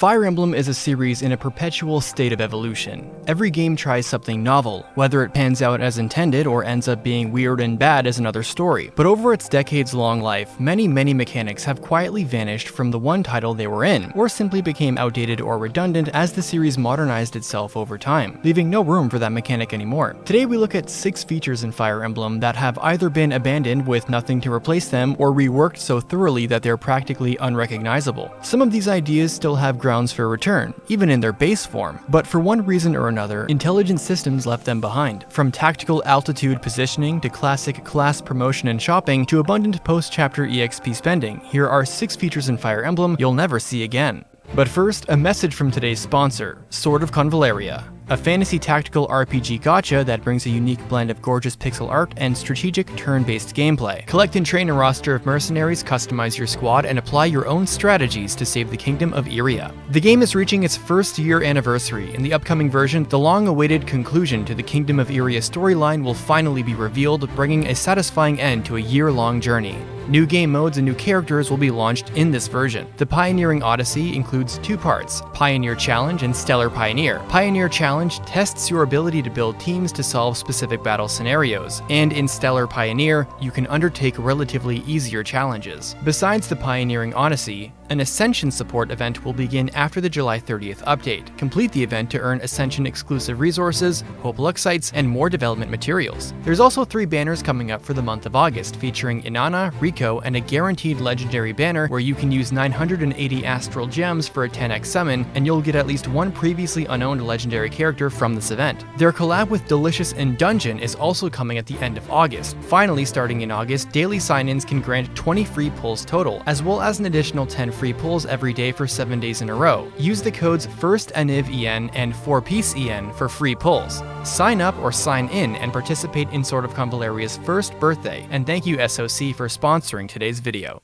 Fire Emblem is a series in a perpetual state of evolution. Every game tries something novel. Whether it pans out as intended or ends up being weird and bad is another story. But over its decades-long life, many mechanics have quietly vanished from the one title they were in, or simply became outdated or redundant as the series modernized itself over time, leaving no room for that mechanic anymore. Today we look at 6 features in Fire Emblem that have either been abandoned with nothing to replace them, or reworked so thoroughly that they're practically unrecognizable. Some of these ideas still have grounds for return, even in their base form, but for one reason or another, intelligent systems left them behind. From tactical altitude positioning to classic class promotion and shopping to abundant post-chapter EXP spending, here are 6 features in Fire Emblem you'll never see again. But first, a message from today's sponsor, Sword of Convaleria, a fantasy tactical RPG gacha that brings a unique blend of gorgeous pixel art and strategic turn-based gameplay. Collect and train a roster of mercenaries, customize your squad, and apply your own strategies to save the Kingdom of Iria. The game is reaching its first year anniversary. In the upcoming version, the long-awaited conclusion to the Kingdom of Iria storyline will finally be revealed, bringing a satisfying end to a year-long journey. New game modes and new characters will be launched in this version. The Pioneering Odyssey includes 2 parts, Pioneer Challenge and Stellar Pioneer. Pioneer Challenge tests your ability to build teams to solve specific battle scenarios, and in Stellar Pioneer, you can undertake relatively easier challenges. Besides the Pioneering Odyssey, an Ascension support event will begin after the July 30th update. Complete the event to earn Ascension exclusive resources, Hope Luxites, and more development materials. There's also 3 banners coming up for the month of August, featuring Inanna, Rico, and a guaranteed legendary banner where you can use 980 astral gems for a 10x summon, and you'll get at least one previously unowned legendary character from this event. Their collab with Delicious and Dungeon is also coming at the end of August. Finally, starting in August, daily sign-ins can grant 20 free pulls total, as well as an additional 10 free pulls every day for 7 days in a row. Use the codes FIRSTANIVEN and 4PEACEEN for free pulls. Sign up or sign in and participate in Sword of Convaleria's first birthday, and thank you SOC for sponsoring today's video.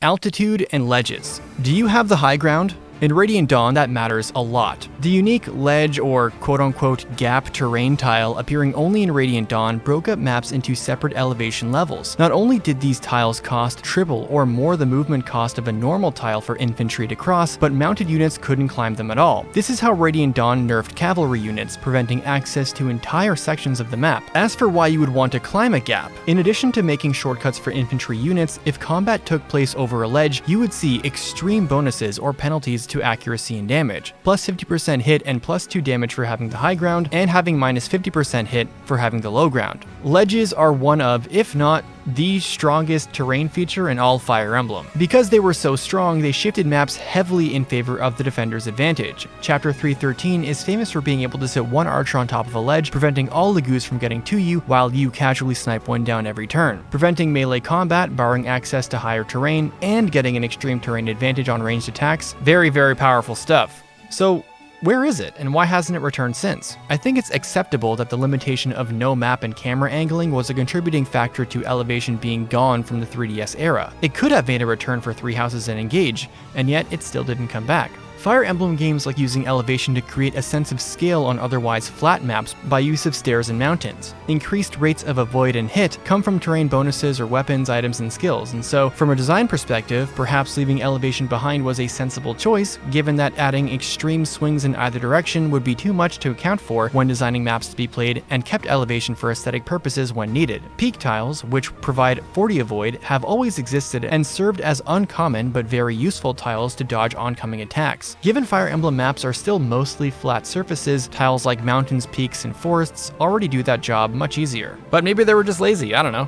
Altitude and ledges. Do you have the high ground? In Radiant Dawn, that matters a lot. The unique ledge or quote-unquote gap terrain tile appearing only in Radiant Dawn broke up maps into separate elevation levels. Not only did these tiles cost triple or more the movement cost of a normal tile for infantry to cross, but mounted units couldn't climb them at all. This is how Radiant Dawn nerfed cavalry units, preventing access to entire sections of the map. As for why you would want to climb a gap, in addition to making shortcuts for infantry units, if combat took place over a ledge, you would see extreme bonuses or penalties to accuracy and damage, plus 50% hit and plus 2 damage for having the high ground, and having minus 50% hit for having the low ground. Ledges are one of, if not the strongest terrain feature in all Fire Emblem. Because they were so strong, they shifted maps heavily in favor of the defender's advantage. Chapter 313 is famous for being able to sit one archer on top of a ledge, preventing all Lagoos from getting to you while you casually snipe one down every turn, preventing melee combat, barring access to higher terrain, and getting an extreme terrain advantage on ranged attacks. Very powerful stuff. So, where is it, and why hasn't it returned since? I think it's acceptable that the limitation of no map and camera angling was a contributing factor to elevation being gone from the 3DS era. It could have made a return for 3 Houses and Engage, and yet it still didn't come back. Fire Emblem games like using elevation to create a sense of scale on otherwise flat maps by use of stairs and mountains. Increased rates of avoid and hit come from terrain bonuses or weapons, items, and skills, and so from a design perspective, perhaps leaving elevation behind was a sensible choice, given that adding extreme swings in either direction would be too much to account for when designing maps to be played, and kept elevation for aesthetic purposes when needed. Peak tiles, which provide 40 avoid, have always existed and served as uncommon but very useful tiles to dodge oncoming attacks. Given Fire Emblem maps are still mostly flat surfaces, tiles like mountains, peaks, and forests already do that job much easier. But maybe they were just lazy, I don't know.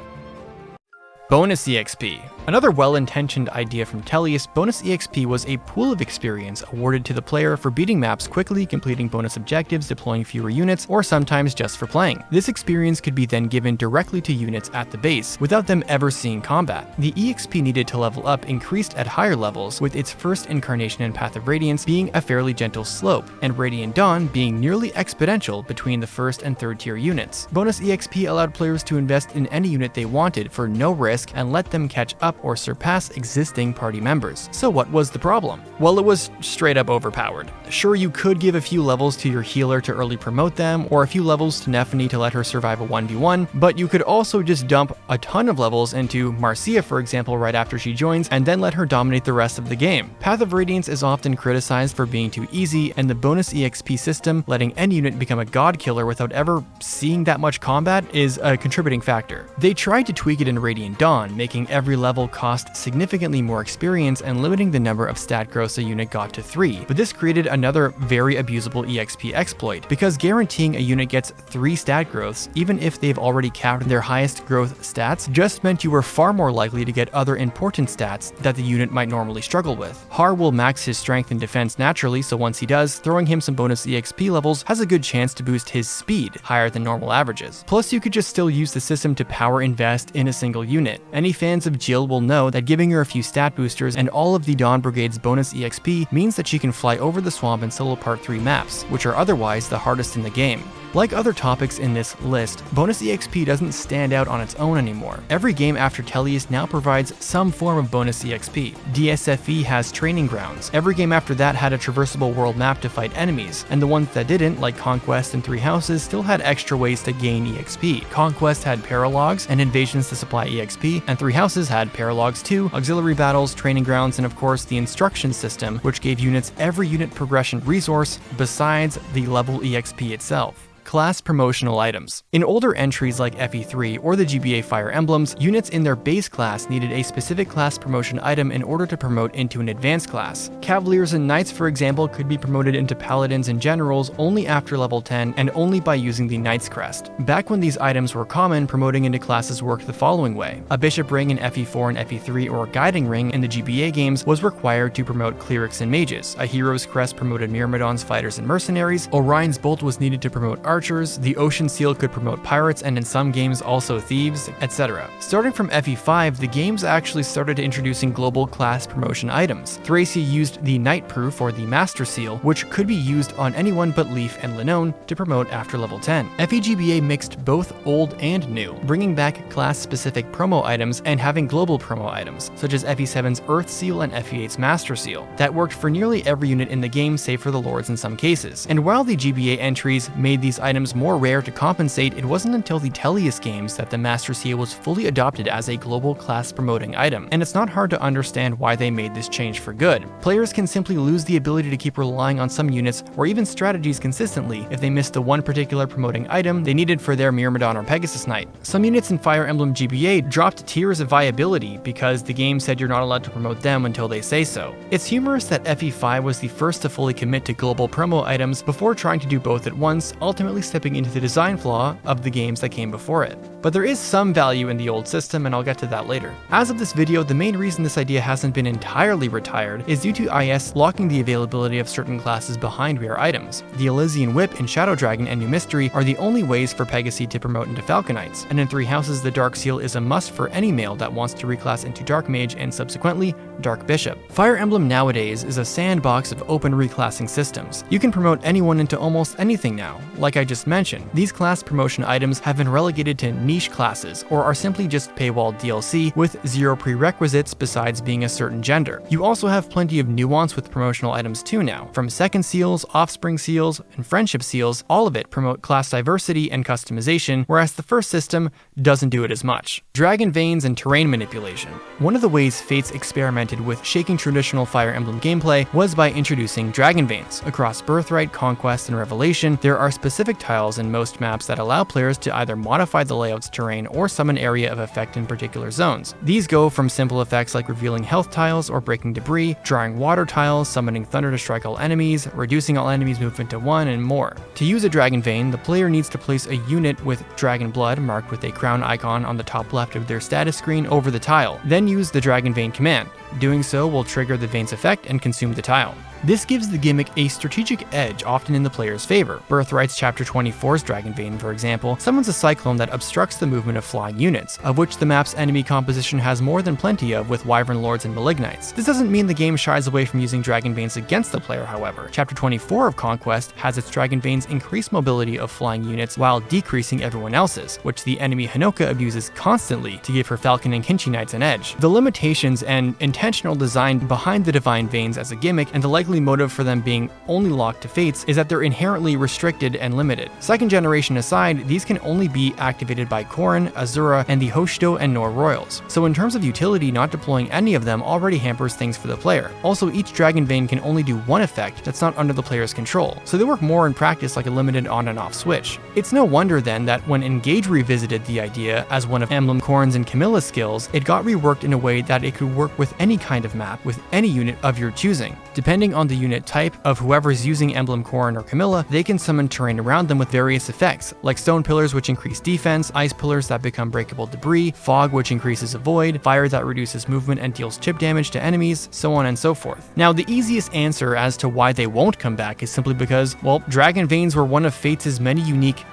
Bonus EXP. Another well-intentioned idea from Tellius, bonus EXP was a pool of experience awarded to the player for beating maps quickly, completing bonus objectives, deploying fewer units, or sometimes just for playing. This experience could be then given directly to units at the base, without them ever seeing combat. The EXP needed to level up increased at higher levels, with its first incarnation in Path of Radiance being a fairly gentle slope, and Radiant Dawn being nearly exponential between the first and third tier units. Bonus EXP allowed players to invest in any unit they wanted for no risk and let them catch up or surpass existing party members. So what was the problem? Well, it was straight up overpowered. Sure, you could give a few levels to your healer to early promote them, or a few levels to Nephany to let her survive a 1v1, but you could also just dump a ton of levels into Marcia, for example, right after she joins, and then let her dominate the rest of the game. Path of Radiance is often criticized for being too easy, and the bonus EXP system, letting any unit become a god killer without ever seeing that much combat, is a contributing factor. They tried to tweak it in Radiant Dawn, making every level cost significantly more experience and limiting the number of stat growths a unit got to 3, but this created another very abusable EXP exploit, because guaranteeing a unit gets 3 stat growths, even if they've already capped their highest growth stats, just meant you were far more likely to get other important stats that the unit might normally struggle with. Har will max his strength and defense naturally, so once he does, throwing him some bonus EXP levels has a good chance to boost his speed higher than normal averages. Plus, you could just still use the system to power invest in a single unit. Any fans of Jill will know that giving her a few stat boosters and all of the Dawn Brigade's bonus EXP means that she can fly over the swamp and solo part 3 maps, which are otherwise the hardest in the game. Like other topics in this list, bonus EXP doesn't stand out on its own anymore. Every game after Tellius now provides some form of bonus EXP. DSFE has training grounds. Every game after that had a traversable world map to fight enemies, and the ones that didn't, like Conquest and Three Houses, still had extra ways to gain EXP. Conquest had paralogs and invasions to supply EXP, and Three Houses had paralogs too, auxiliary battles, training grounds, and of course the instruction system, which gave units every unit progression resource besides the level EXP itself. Class promotional items. In older entries like FE3 or the GBA Fire Emblems, units in their base class needed a specific class promotion item in order to promote into an advanced class. Cavaliers and Knights, for example, could be promoted into Paladins and Generals only after level 10 and only by using the Knight's Crest. Back when these items were common, promoting into classes worked the following way. A Bishop Ring in FE4 and FE3 or a Guiding Ring in the GBA games was required to promote Clerics and Mages. A Hero's Crest promoted Myrmidons, Fighters, and Mercenaries. Orion's Bolt was needed to promote Archers, the Ocean Seal could promote Pirates, and in some games also Thieves, etc. Starting from FE5, the games actually started introducing global class promotion items. Thracia used the Knight Proof or the Master Seal, which could be used on anyone but Leaf and Linone to promote after level 10. FEGBA mixed both old and new, bringing back class-specific promo items and having global promo items, such as FE7's Earth Seal and FE8's Master Seal, that worked for nearly every unit in the game save for the Lords in some cases. And while the GBA entries made these items more rare to compensate, it wasn't until the Tellius games that the Master Seal was fully adopted as a global class promoting item, and it's not hard to understand why they made this change for good. Players can simply lose the ability to keep relying on some units or even strategies consistently if they missed the one particular promoting item they needed for their Myrmidon or Pegasus Knight. Some units in Fire Emblem GBA dropped tiers of viability because the game said you're not allowed to promote them until they say so. It's humorous that FE5 was the first to fully commit to global promo items before trying to do both at once, ultimately stepping into the design flaw of the games that came before it. But there is some value in the old system, and I'll get to that later. As of this video, the main reason this idea hasn't been entirely retired is due to IS locking the availability of certain classes behind rare items. The Elysian Whip in Shadow Dragon and New Mystery are the only ways for Pegasi to promote into Falconites, and in Three Houses the Dark Seal is a must for any male that wants to reclass into Dark Mage and subsequently Dark Bishop. Fire Emblem nowadays is a sandbox of open reclassing systems. You can promote anyone into almost anything now. Like I just mentioned, these class promotion items have been relegated to niche classes or are simply just paywalled DLC with zero prerequisites besides being a certain gender. You also have plenty of nuance with promotional items too now. From Second Seals, Offspring Seals, and Friendship Seals, all of it promote class diversity and customization, whereas the first system doesn't do it as much. Dragonveins and terrain manipulation. One of the ways Fates experimented with shaking traditional Fire Emblem gameplay was by introducing Dragonveins. Across Birthright, Conquest, and Revelation, there are specific tiles in most maps that allow players to either modify the layout's terrain or summon area of effect in particular zones. These go from simple effects like revealing health tiles or breaking debris, drawing water tiles, summoning thunder to strike all enemies, reducing all enemies' movement to 1, and more. To use a Dragonvein, the player needs to place a unit with Dragon Blood marked with a crown icon on the top left of their status screen over the tile, then use the Dragonvein command. Doing so will trigger the Vein's effect and consume the tile. This gives the gimmick a strategic edge, often in the player's favor. Birthright's Chapter 24's Dragonvein, for example, summons a cyclone that obstructs the movement of flying units, of which the map's enemy composition has more than plenty of with Wyvern Lords and Malignites. This doesn't mean the game shies away from using Dragonveins against the player, however. Chapter 24 of Conquest has its Dragonveins increase mobility of flying units while decreasing everyone else's, which the enemy Hinoka abuses constantly to give her Falcon and Kinchi Knights an edge. The limitations and intentional design behind the Divine Veins as a gimmick, and the likely motive for them being only locked to Fates, is that they're inherently restricted and limited. Second generation aside, these can only be activated by Corrin, Azura, and the Hoshido and Nor Royals. So in terms of utility, not deploying any of them already hampers things for the player. Also, each Dragonvein can only do one effect that's not under the player's control, so they work more in practice like a limited on and off switch. It's no wonder then that when Engage revisited the idea as one of Emblem Corrin's and Camilla's skills, it got reworked in a way that it could work with any kind of map with any unit of your choosing. Depending on the unit type of whoever's using Emblem Corrin or Camilla, they can summon terrain around them with various effects, like stone pillars which increase defense, ice pillars that become breakable debris, fog which increases a void, fire that reduces movement and deals chip damage to enemies, so on and so forth. Now, the easiest answer as to why they won't come back is simply because, well, Dragonveins were one of Fates' many unique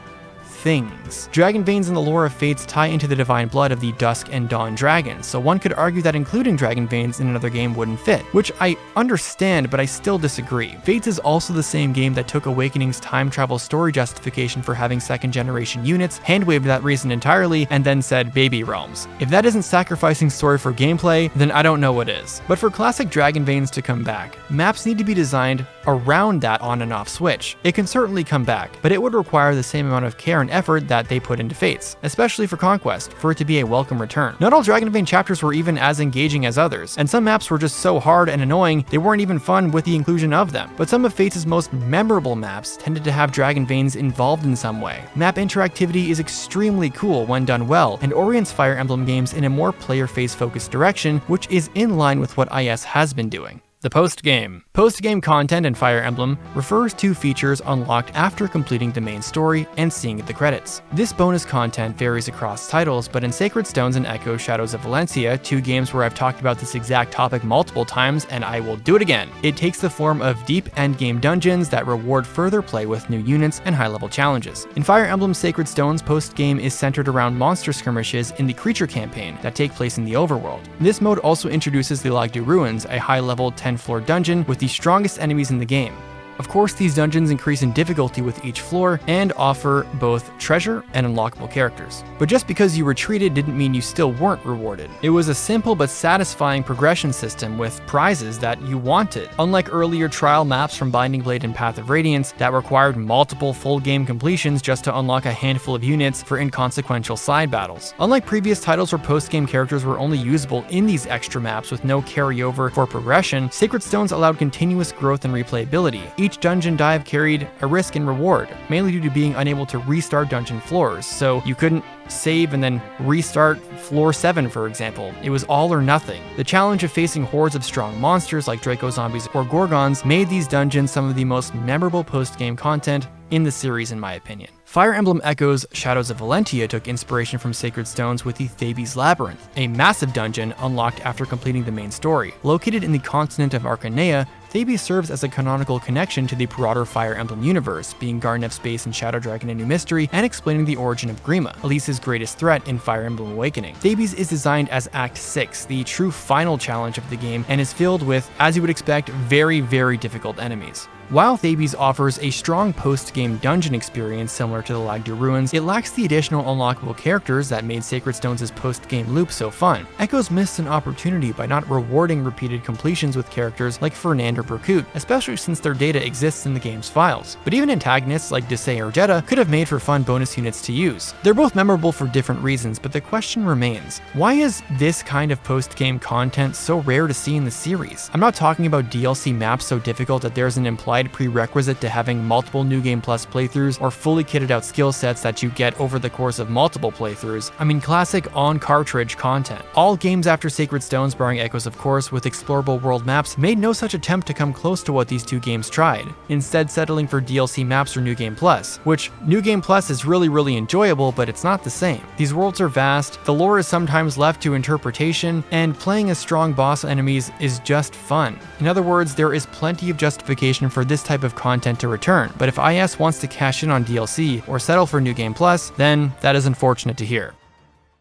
things. Dragonveins in the lore of Fates tie into the divine blood of the Dusk and Dawn dragons, so one could argue that including Dragonveins in another game wouldn't fit, which I understand, but I still disagree. Fates is also the same game that took Awakening's time travel story justification for having second generation units, hand-waved that reason entirely, and then said baby realms. If that isn't sacrificing story for gameplay, then I don't know what is. But for classic Dragonveins to come back, maps need to be designed around that on and off switch. It can certainly come back, but it would require the same amount of care and effort that they put into Fates, especially for Conquest, for it to be a welcome return. Not all Dragonvein chapters were even as engaging as others, and some maps were just so hard and annoying they weren't even fun with the inclusion of them. But some of Fates' most memorable maps tended to have Dragonveins involved in some way. Map interactivity is extremely cool when done well, and orients Fire Emblem games in a more player-face focused direction, which is in line with what IS has been doing. The post-game. Post-game content in Fire Emblem refers to features unlocked after completing the main story and seeing the credits. This bonus content varies across titles, but in Sacred Stones and Echo Shadows of Valentia, two games where I've talked about this exact topic multiple times, and I will do it again, it takes the form of deep endgame dungeons that reward further play with new units and high-level challenges. In Fire Emblem Sacred Stones, post-game is centered around monster skirmishes in the Creature campaign that take place in the overworld. This mode also introduces the Lagdu Ruins, a high-level 10-floor dungeon with the strongest enemies in the game. Of course, these dungeons increase in difficulty with each floor and offer both treasure and unlockable characters. But just because you were treated didn't mean you still weren't rewarded. It was a simple but satisfying progression system with prizes that you wanted, unlike earlier trial maps from Binding Blade and Path of Radiance that required multiple full game completions just to unlock a handful of units for inconsequential side battles. Unlike previous titles where post-game characters were only usable in these extra maps with no carryover for progression, Sacred Stones allowed continuous growth and replayability. Each dungeon dive carried a risk and reward, mainly due to being unable to restart dungeon floors, so you couldn't save and then restart floor 7, for example. It was all or nothing. The challenge of facing hordes of strong monsters like Draco zombies or Gorgons made these dungeons some of the most memorable post-game content in the series, in my opinion. Fire Emblem Echo's Shadows of Valentia took inspiration from Sacred Stones with the Thebes Labyrinth, a massive dungeon unlocked after completing the main story. Located in the continent of Arcanea, Thebes serves as a canonical connection to the broader Fire Emblem universe, being Garnef's base in Shadow Dragon: A New Mystery and explaining the origin of Grima, Elise's greatest threat in Fire Emblem Awakening. Thebes is designed as Act 6, the true final challenge of the game, and is filled with, as you would expect, very, very difficult enemies. While Thebes offers a strong post-game dungeon experience similar to the Lagdu Ruins, it lacks the additional unlockable characters that made Sacred Stones' post-game loop so fun. Echoes missed an opportunity by not rewarding repeated completions with characters like Fernand or Berkut, especially since their data exists in the game's files. But even antagonists like Dessay or Jetta could have made for fun bonus units to use. They're both memorable for different reasons, but the question remains, why is this kind of post-game content so rare to see in the series? I'm not talking about DLC maps so difficult that there's an implied prerequisite to having multiple New Game Plus playthroughs or fully kitted spreaded out skill sets that you get over the course of multiple playthroughs. I mean, classic on-cartridge content. All games after Sacred Stones, barring Echoes of course, with explorable world maps, made no such attempt to come close to what these two games tried, instead settling for DLC maps or New Game Plus, which New Game Plus is really enjoyable, but it's not the same. These worlds are vast, the lore is sometimes left to interpretation, and playing as strong boss enemies is just fun. In other words, there is plenty of justification for this type of content to return, but if IS wants to cash in on DLC or settle for New Game Plus, then that is unfortunate to hear.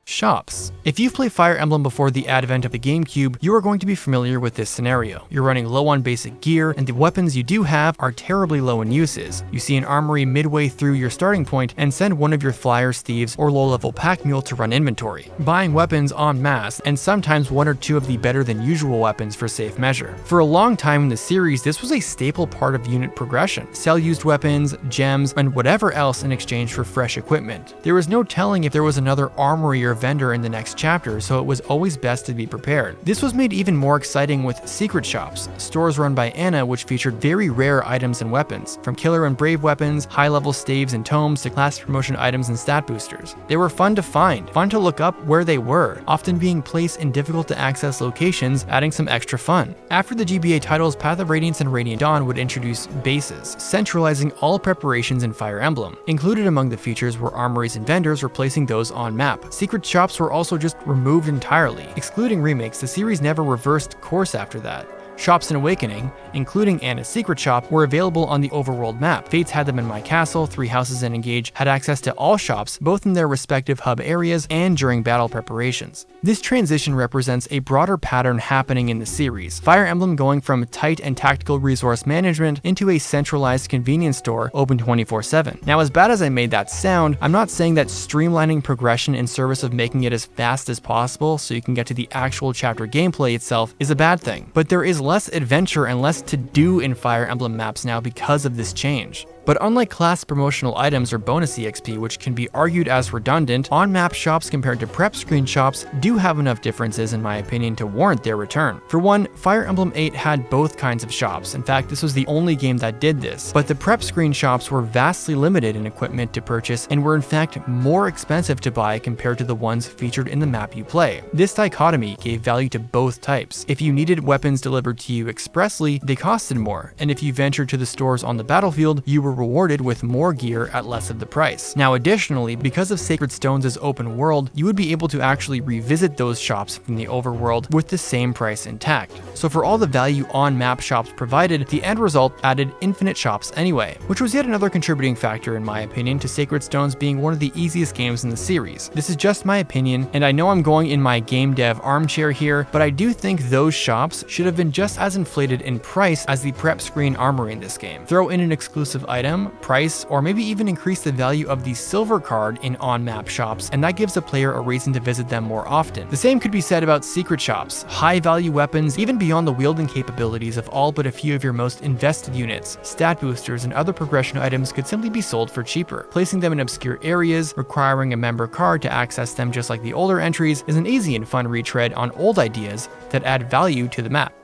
Shops. If you've played Fire Emblem before the advent of the GameCube, you are going to be familiar with this scenario. You're running low on basic gear, and the weapons you do have are terribly low in uses. You see an armory midway through your starting point and send one of your flyers, thieves, or low-level pack mule to run inventory, buying weapons en masse, and sometimes one or two of the better than usual weapons for safe measure. For a long time in the series, this was a staple part of unit progression. Sell used weapons, gems, and whatever else in exchange for fresh equipment. There was no telling if there was another armory or vendor in the next chapter, so it was always best to be prepared. This was made even more exciting with secret shops, stores run by Anna which featured very rare items and weapons, from killer and brave weapons, high-level staves and tomes to class promotion items and stat boosters. They were fun to find, fun to look up where they were, often being placed in difficult to access locations, adding some extra fun. After the GBA titles, Path of Radiance and Radiant Dawn would introduce bases, centralizing all preparations in Fire Emblem. Included among the features were armories and vendors, replacing those on map. Secret shops were also just removed entirely. Excluding remakes, the series never reversed course after that. Shops in Awakening, including Anna's secret shop, were available on the overworld map. Fates had them in My Castle, Three Houses and Engage had access to all shops, both in their respective hub areas and during battle preparations. This transition represents a broader pattern happening in the series, Fire Emblem going from tight and tactical resource management into a centralized convenience store open 24/7. Now, as bad as I made that sound, I'm not saying that streamlining progression in service of making it as fast as possible so you can get to the actual chapter gameplay itself is a bad thing, but there is less adventure and less to do in Fire Emblem maps now because of this change. But unlike class promotional items or bonus EXP, which can be argued as redundant, on-map shops compared to prep screen shops do have enough differences in my opinion to warrant their return. For one, Fire Emblem 8 had both kinds of shops. In fact, this was the only game that did this, but the prep screen shops were vastly limited in equipment to purchase and were in fact more expensive to buy compared to the ones featured in the map you play. This dichotomy gave value to both types. If you needed weapons delivered to you expressly, they costed more, and if you ventured to the stores on the battlefield, you were rewarded with more gear at less of the price. Now additionally, because of Sacred Stones' open world, you would be able to actually revisit those shops from the overworld with the same price intact. So for all the value on-map shops provided, the end result added infinite shops anyway, which was yet another contributing factor in my opinion to Sacred Stones being one of the easiest games in the series. This is just my opinion, and I know I'm going in my game dev armchair here, but I do think those shops should have been just as inflated in price as the prep screen armory in this game. Throw in an exclusive item, price, or maybe even increase the value of the silver card in on-map shops, and that gives a player a reason to visit them more often. The same could be said about secret shops. High-value weapons, even beyond the wielding capabilities of all but a few of your most invested units, stat boosters, and other progression items could simply be sold for cheaper. Placing them in obscure areas, requiring a member card to access them just like the older entries, is an easy and fun retread on old ideas that add value to the map.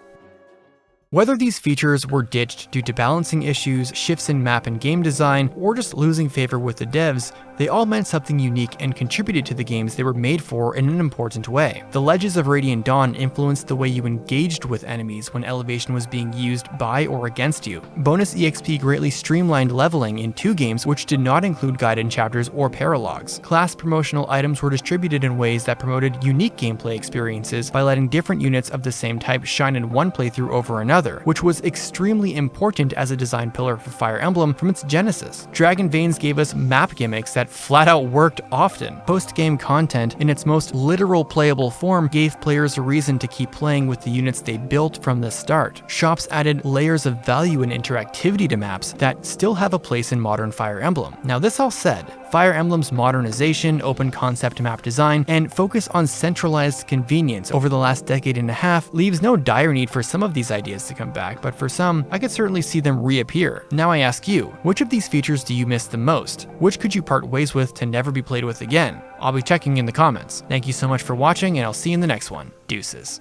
Whether these features were ditched due to balancing issues, shifts in map and game design, or just losing favor with the devs, they all meant something unique and contributed to the games they were made for in an important way. The ledges of Radiant Dawn influenced the way you engaged with enemies when elevation was being used by or against you. Bonus EXP greatly streamlined leveling in 2 games which did not include guided chapters or paralogs. Class promotional items were distributed in ways that promoted unique gameplay experiences by letting different units of the same type shine in one playthrough over another, which was extremely important as a design pillar for Fire Emblem from its genesis. Dragonveins gave us map gimmicks that flat out worked often. Post-game content, in its most literal playable form, gave players a reason to keep playing with the units they built from the start. Shops added layers of value and interactivity to maps that still have a place in modern Fire Emblem. Now this all said, Fire Emblem's modernization, open concept map design, and focus on centralized convenience over the last decade and a half leaves no dire need for some of these ideas to come back, but for some, I could certainly see them reappear. Now I ask you, which of these features do you miss the most? Which could you part ways with to never be played with again? I'll be checking in the comments. Thank you so much for watching, and I'll see you in the next one. Deuces.